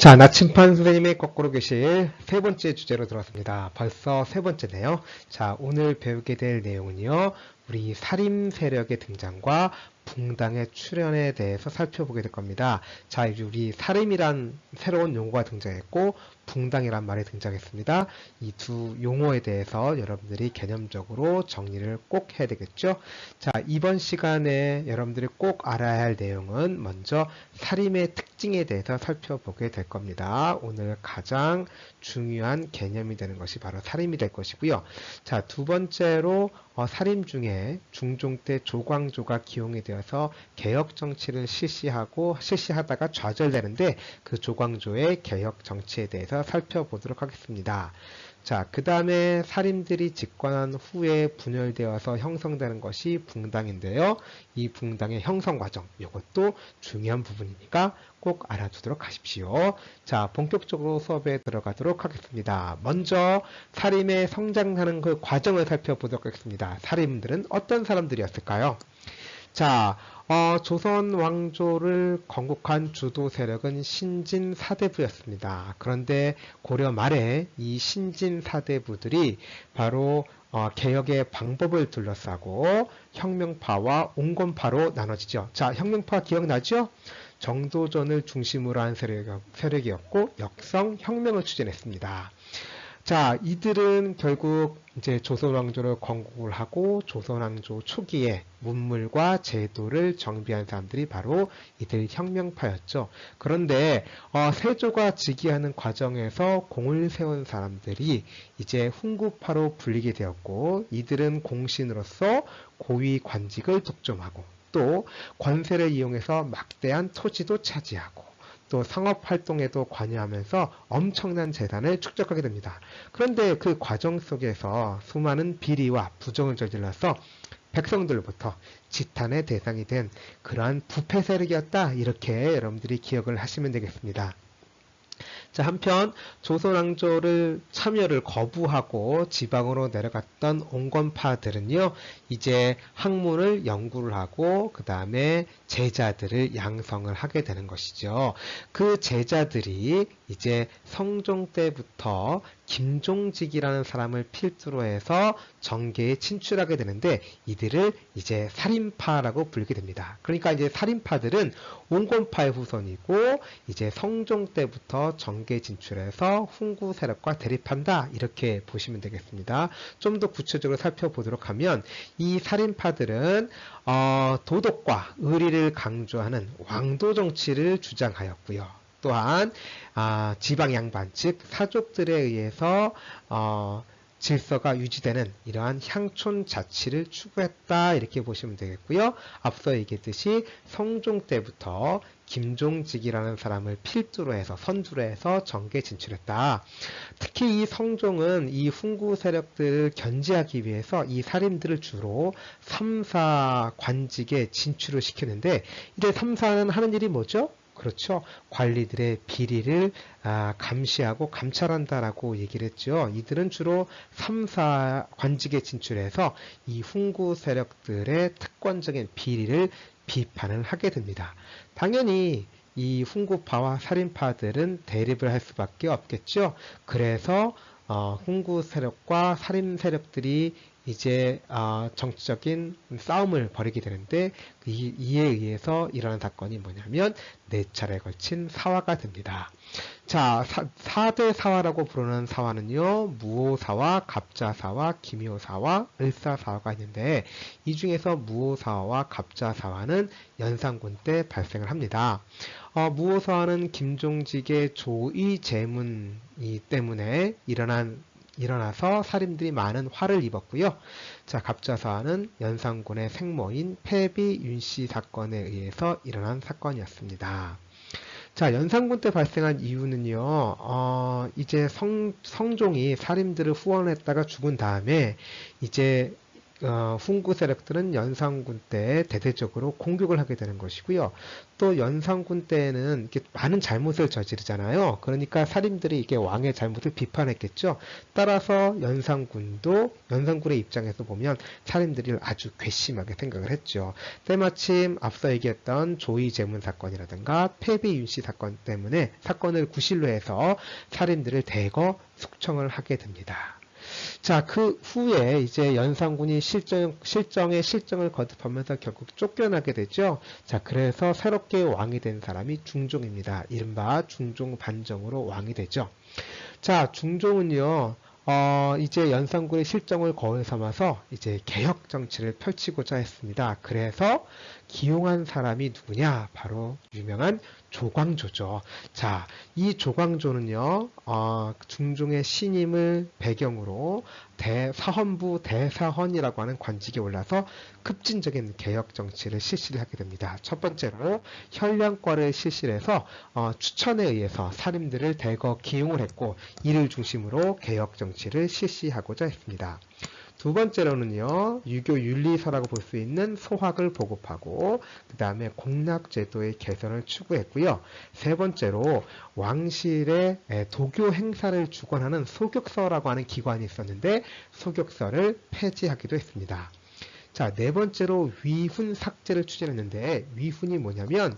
자, 나침반 선생님의 거꾸로 교실 세 번째 주제로 들어왔습니다. 벌써 세 번째네요. 자, 오늘 배우게 될 내용은요, 우리 살인 세력의 등장과 붕당의 출현에 대해서 살펴보게 될 겁니다. 자, 이제 우리 살인이란 새로운 용어가 등장했고, 붕당이란 말이 등장했습니다. 이 두 용어에 대해서 여러분들이 개념적으로 정리를 꼭 해야 되겠죠. 자, 이번 시간에 여러분들이 꼭 알아야 할 내용은 먼저 살인의 특징에 대해서 살펴보게 될 겁니다. 오늘 가장 중요한 개념이 되는 것이 바로 살인이 될 것이고요. 자, 두 번째로 살인 중에 중종 때 조광조가 기용이 되어서 개혁 정치를 실시하다가 좌절되는데 그 조광조의 개혁 정치에 대해서 살펴보도록 하겠습니다. 자, 그 다음에 살인들이 집권한 후에 분열되어서 형성되는 것이 붕당인데요. 이 붕당의 형성 과정, 이것도 중요한 부분이니까 꼭 알아두도록 하십시오. 자, 본격적으로 수업에 들어가도록 하겠습니다. 먼저 살인의 성장하는 그 과정을 살펴보도록 하겠습니다. 살인들은 어떤 사람들이었을까요? 자, 조선 왕조를 건국한 주도 세력은 신진 사대부였습니다. 그런데 고려 말에 이 신진 사대부들이 바로 개혁의 방법을 둘러싸고 혁명파와 온건파로 나눠지죠. 자, 혁명파 기억나죠? 정도전을 중심으로 한 세력이었고 역성 혁명을 추진했습니다. 자, 이들은 결국 이제 조선왕조를 건국을 하고 조선왕조 초기에 문물과 제도를 정비한 사람들이 바로 이들 혁명파였죠. 그런데 세조가 즉위하는 과정에서 공을 세운 사람들이 이제 훈구파로 불리게 되었고, 이들은 공신으로서 고위 관직을 독점하고 또 권세를 이용해서 막대한 토지도 차지하고 또 상업활동에도 관여하면서 엄청난 재산을 축적하게 됩니다. 그런데 그 과정 속에서 수많은 비리와 부정을 저질러서 백성들로부터 지탄의 대상이 된 그러한 부패 세력이었다. 이렇게 여러분들이 기억을 하시면 되겠습니다. 자, 한편 조선왕조를 참여를 거부하고 지방으로 내려갔던 온건파들은요, 이제 학문을 연구를 하고 그 다음에 제자들을 양성을 하게 되는 것이죠. 그 제자들이 이제 성종 때부터 김종직이라는 사람을 필두로 해서 정계에 진출하게 되는데, 이들을 이제 살인파라고 부르게 됩니다. 그러니까 이제 살인파들은 온건파의 후손이고 이제 성종 때부터 정계에 진출해서 훈구 세력과 대립한다, 이렇게 보시면 되겠습니다. 좀 더 구체적으로 살펴보도록 하면 이 살인파들은 도덕과 의리를 강조하는 왕도 정치를 주장하였고요. 또한 지방 양반 즉 사족들에 의해서 질서가 유지되는 이러한 향촌 자치를 추구했다, 이렇게 보시면 되겠고요. 앞서 얘기했듯이 성종 때부터 김종직이라는 사람을 필두로 해서 선두로 해서 정계에 진출했다. 특히 이 성종은 이 훈구 세력들을 견제하기 위해서 이 살인들을 주로 삼사 관직에 진출을 시키는데, 이들 삼사는 하는 일이 뭐죠? 그렇죠. 관리들의 비리를 감시하고 감찰한다라고 얘기를 했죠. 이들은 주로 3사 관직에 진출해서 이 훈구 세력들의 특권적인 비리를 비판을 하게 됩니다. 당연히 이 훈구파와 살인파들은 대립을 할 수밖에 없겠죠. 그래서 훈구 세력과 살인 세력들이 이제 정치적인 싸움을 벌이게 되는데, 이에 의해서 일어난 사건이 뭐냐면 4차례에 걸친 사화가 됩니다. 자, 4대 사화라고 부르는 사화는요, 무오사화, 갑자사화, 기묘사화, 을사사화가 있는데, 이 중에서 무오사화와 갑자사화는 연산군 때 발생을 합니다. 무오사화는 김종직의 조의 재문이 때문에 일어나서 살인들이 많은 화를 입었고요. 자, 갑자사화는 연산군의 생모인 패비 윤씨 사건에 의해서 일어난 사건이었습니다. 자, 연산군 때 발생한 이유는요, 이제 성종이 살인들을 후원했다가 죽은 다음에 이제 훈구 세력들은 연산군 때 대대적으로 공격을 하게 되는 것이고요. 또 연산군 때에는 이렇게 많은 잘못을 저지르잖아요. 그러니까 살인들이 이게 왕의 잘못을 비판했겠죠. 따라서 연산군의 입장에서 보면 살인들이 아주 괘씸하게 생각을 했죠. 때마침 앞서 얘기했던 조이 제문 사건이라든가 패배 윤씨 사건 때문에 사건을 구실로 해서 살인들을 대거 숙청을 하게 됩니다. 자, 그 후에 이제 연산군이 실정을 거듭하면서 결국 쫓겨나게 되죠. 자, 그래서 새롭게 왕이 된 사람이 중종입니다. 이른바 중종 반정으로 왕이 되죠. 자, 중종은요, 이제 연산군의 실정을 거울 삼아서 이제 개혁 정치를 펼치고자 했습니다. 그래서 기용한 사람이 누구냐? 바로 유명한 조광조죠. 자, 이 조광조는요, 중종의 신임을 배경으로 사헌부 대사헌이라고 하는 관직에 올라서 급진적인 개혁 정치를 실시를 하게 됩니다. 첫 번째로 현량과를 실시해서 추천에 의해서 사림들을 대거 기용을 했고 이를 중심으로 개혁 정치를 실시하고자 했습니다. 두 번째로는요, 유교 윤리서라고 볼 수 있는 소학을 보급하고, 그 다음에 공락제도의 개선을 추구했고요. 세 번째로 왕실의 도교 행사를 주관하는 소격서라고 하는 기관이 있었는데, 소격서를 폐지하기도 했습니다. 자, 네 번째로 위훈 삭제를 추진했는데, 위훈이 뭐냐면,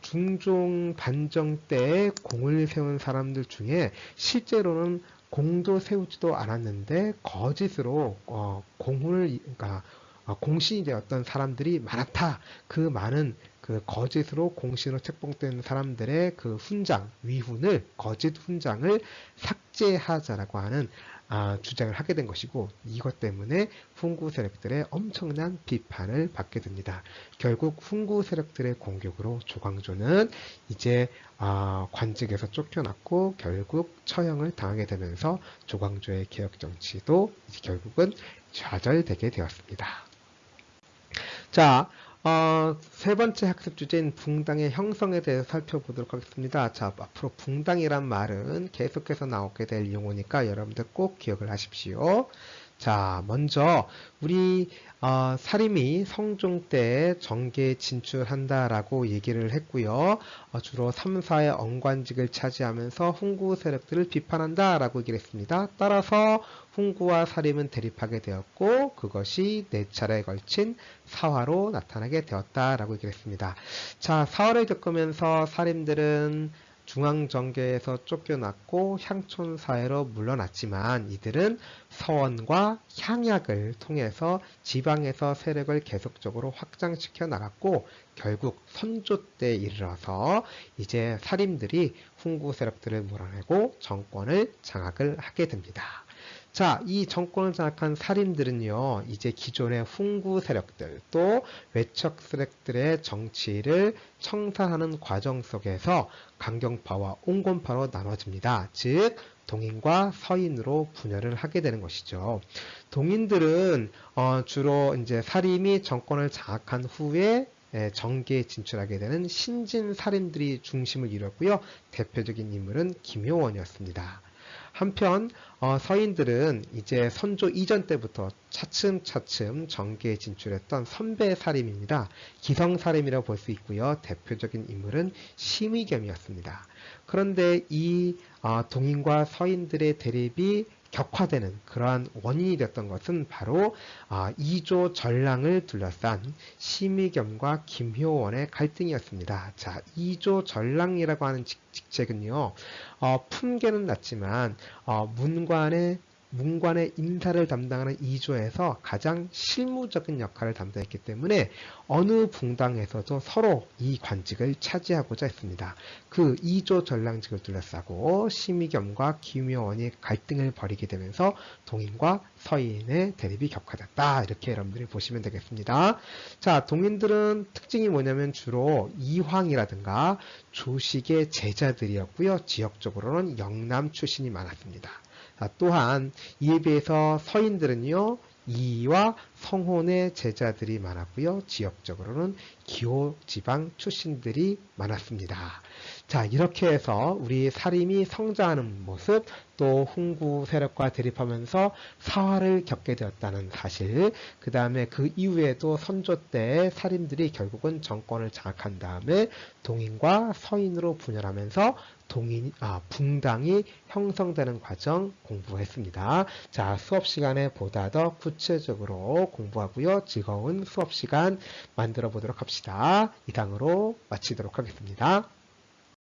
중종 반정 때 공을 세운 사람들 중에 실제로는 공도 세우지도 않았는데 거짓으로 그러니까 공신이 되었던 사람들이 많았다. 그 많은 그 거짓으로 공신으로 책봉된 사람들의 그 위훈을 거짓 훈장을 삭제하자라고 하는 주장을 하게 된 것이고 이것 때문에 훈구 세력들의 엄청난 비판을 받게 됩니다. 결국 훈구 세력들의 공격으로 조광조는 이제 관직에서 쫓겨났고 결국 처형을 당하게 되면서 조광조의 개혁 정치도 이제 결국은 좌절되게 되었습니다. 자, 세 번째 학습 주제인 붕당의 형성에 대해서 살펴보도록 하겠습니다. 자, 앞으로 붕당이란 말은 계속해서 나오게 될 용어니까 여러분들 꼭 기억을 하십시오. 자, 먼저 우리 사림이 성종 때 정계에 진출한다라고 얘기를 했고요. 주로 3, 4의 언관직을 차지하면서 훈구 세력들을 비판한다라고 얘기를 했습니다. 따라서 훈구와 사림은 대립하게 되었고 그것이 4차례에 걸친 사화로 나타나게 되었다라고 얘기를 했습니다. 자, 사화를 겪으면서 사림들은 중앙정계에서 쫓겨났고 향촌 사회로 물러났지만 이들은 서원과 향약을 통해서 지방에서 세력을 계속적으로 확장시켜 나갔고 결국 선조 때 이르러서 이제 사림들이 훈구 세력들을 몰아내고 정권을 장악을 하게 됩니다. 자, 이 정권을 장악한 살인들은요, 이제 기존의 훈구 세력들, 또 외척 세력들의 정치를 청산하는 과정 속에서 강경파와 온건파로 나눠집니다. 즉, 동인과 서인으로 분열을 하게 되는 것이죠. 동인들은 주로 이제 사림이 정권을 장악한 후에 정계에 진출하게 되는 신진 살인들이 중심을 이뤘고요. 대표적인 인물은 김효원이었습니다. 한편 서인들은 이제 선조 이전 때부터 차츰차츰 정계에 진출했던 선배 사림입니다. 기성사림이라고 볼 수 있고요. 대표적인 인물은 심의겸이었습니다. 그런데 이 동인과 서인들의 대립이 격화되는 그러한 원인이 됐던 것은 바로 이조 전랑을 둘러싼 심의겸과 김효원의 갈등이었습니다. 자, 이조 전랑이라고 하는 직책은요, 품계는 낮지만 문관의 인사를 담당하는 이조에서 가장 실무적인 역할을 담당했기 때문에 어느 붕당에서도 서로 이 관직을 차지하고자 했습니다. 그 이조 전랑직을 둘러싸고 심의겸과 김효원이 갈등을 벌이게 되면서 동인과 서인의 대립이 격화됐다. 이렇게 여러분들이 보시면 되겠습니다. 자, 동인들은 특징이 뭐냐면 주로 이황이라든가 조식의 제자들이었고요. 지역적으로는 영남 출신이 많았습니다. 또한 이에 비해서 서인들은요, 이와 성혼의 제자들이 많았고요. 지역적으로는 기호지방 출신들이 많았습니다. 자, 이렇게 해서 우리 사림이 성장하는 모습, 또 훈구 세력과 대립하면서 사화를 겪게 되었다는 사실, 그 다음에 그 이후에도 선조 때 사림들이 결국은 정권을 장악한 다음에 동인과 서인으로 분열하면서 붕당이 형성되는 과정 공부했습니다. 자, 수업 시간에 보다 더 구체적으로 공부하고요. 즐거운 수업 시간 만들어 보도록 합시다. 이상으로 마치도록 하겠습니다.